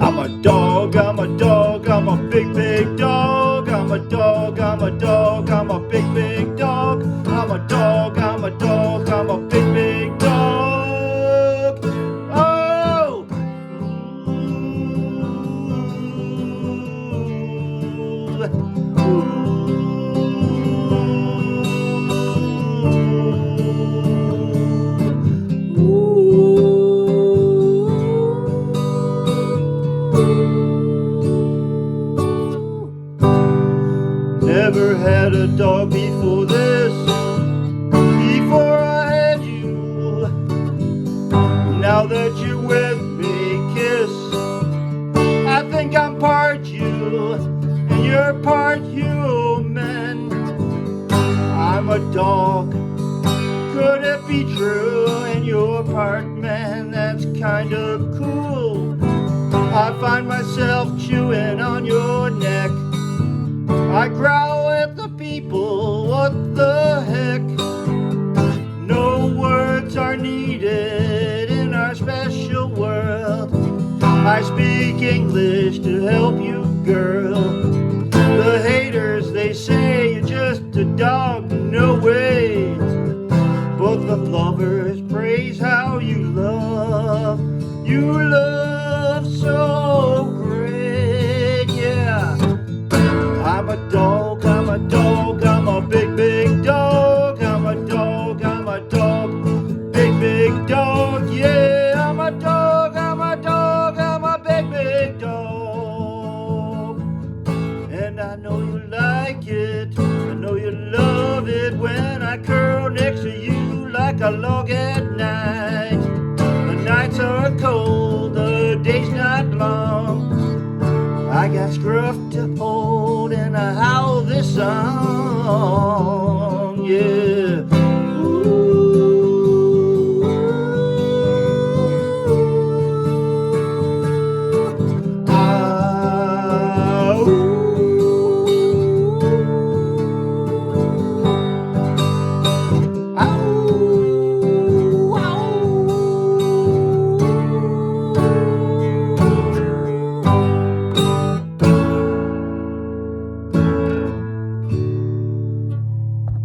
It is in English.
I'm a dog, I'm a dog, I'm a big, big dog. I'm a dog, I'm a dog, I'm a big, big dog. I'm a dog, I'm a dog, I'm a big, big dog. Oh! Never had a dog before this, before I had you. Now that you're with me, kiss, I think I'm part you, and you're part human. I'm a dog, could it be true? And you're part man, that's kind of cool. I find myself chewing on your neck. I growl at the people, what the heck? No words are needed in our special world. I speak English to help you, girl. The haters, they say you're just a dog, no way. But the lovers praise how you love so great, yeah. I'm a dog, I'm a dog, I'm a big, big dog. I'm a dog, I'm a dog, big, big dog, yeah. I'm a dog, I'm a dog, I'm a big, big dog. And I know you like it, I know you love it when I curl next to you like a log at night. The nights are cold, the day's not long. I got scruff to hold